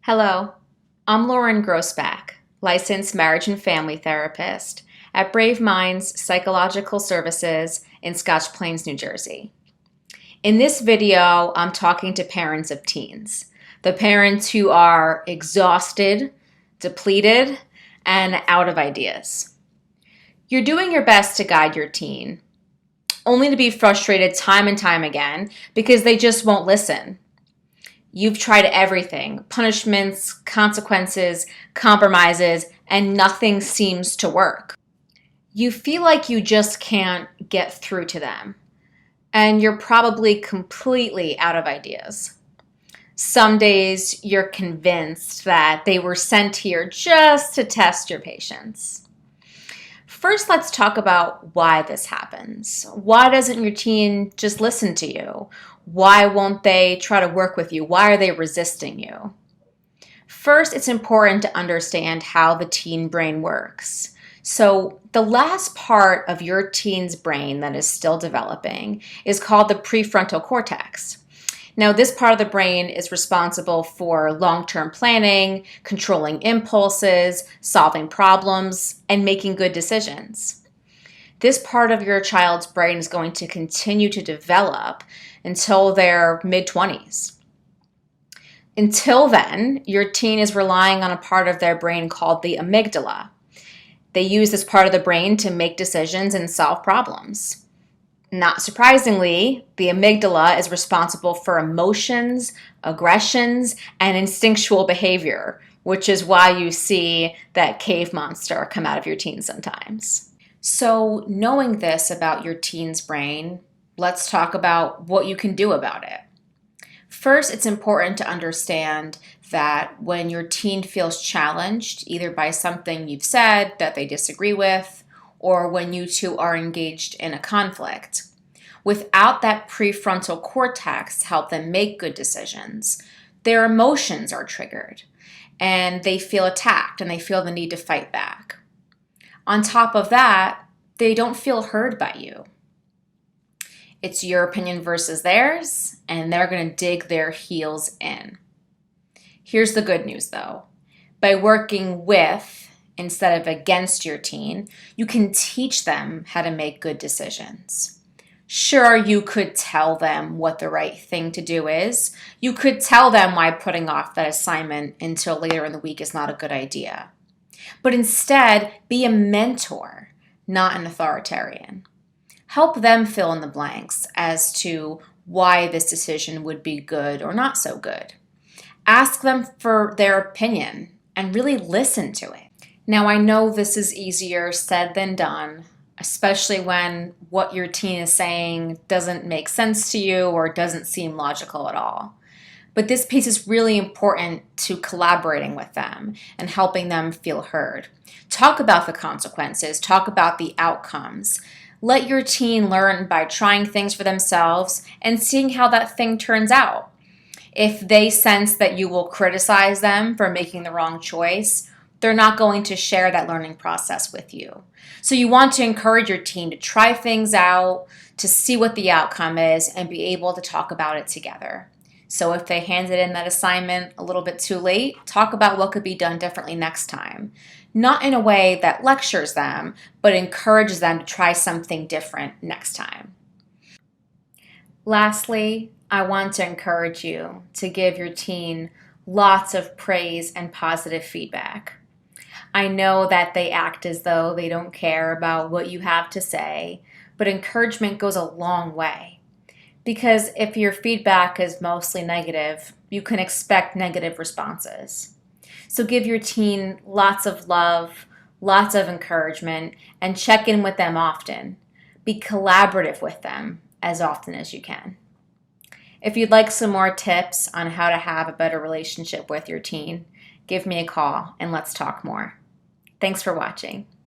Hello, I'm Lauren Grossbach, licensed marriage and family therapist at Brave Minds Psychological Services in Scotch Plains, New Jersey. In this video, I'm talking to parents of teens, the parents who are exhausted, depleted, and out of ideas. You're doing your best to guide your teen, only to be frustrated time and time again because they just won't listen. You've tried everything, punishments, consequences, compromises, and nothing seems to work. You feel like you just can't get through to them, and you're probably completely out of ideas. Some days you're convinced that they were sent here just to test your patience. First, let's talk about why this happens. Why doesn't your teen just listen to you? Why won't they try to work with you? Why are they resisting you? First, it's important to understand how the teen brain works. So the last part of your teen's brain that is still developing is called the prefrontal cortex. Now, this part of the brain is responsible for long-term planning, controlling impulses, solving problems, and making good decisions. This part of your child's brain is going to continue to develop until their mid-20s. Until then, your teen is relying on a part of their brain called the amygdala. They use this part of the brain to make decisions and solve problems. Not surprisingly, the amygdala is responsible for emotions, aggressions, and instinctual behavior, which is why you see that cave monster come out of your teen sometimes. So, knowing this about your teen's brain, let's talk about what you can do about it. First, it's important to understand that when your teen feels challenged, either by something you've said that they disagree with, or when you two are engaged in a conflict, without that prefrontal cortex to help them make good decisions, their emotions are triggered, and they feel attacked, and they feel the need to fight back. On top of that, they don't feel heard by you. It's your opinion versus theirs, and they're going to dig their heels in. Here's the good news, though. By working with instead of against your teen, you can teach them how to make good decisions. Sure, you could tell them what the right thing to do is. You could tell them why putting off that assignment until later in the week is not a good idea. But instead, be a mentor, not an authoritarian. Help them fill in the blanks as to why this decision would be good or not so good. Ask them for their opinion and really listen to it. Now, I know this is easier said than done, especially when what your teen is saying doesn't make sense to you or doesn't seem logical at all. But this piece is really important to collaborating with them and helping them feel heard. Talk about the consequences, talk about the outcomes. Let your teen learn by trying things for themselves and seeing how that thing turns out. If they sense that you will criticize them for making the wrong choice, they're not going to share that learning process with you. So you want to encourage your teen to try things out, to see what the outcome is, and be able to talk about it together. So if they handed in that assignment a little bit too late, talk about what could be done differently next time. Not in a way that lectures them, but encourages them to try something different next time. Lastly, I want to encourage you to give your teen lots of praise and positive feedback. I know that they act as though they don't care about what you have to say, but encouragement goes a long way. Because if your feedback is mostly negative, you can expect negative responses. So give your teen lots of love, lots of encouragement, and check in with them often. Be collaborative with them as often as you can. If you'd like some more tips on how to have a better relationship with your teen, give me a call and let's talk more. Thanks for watching.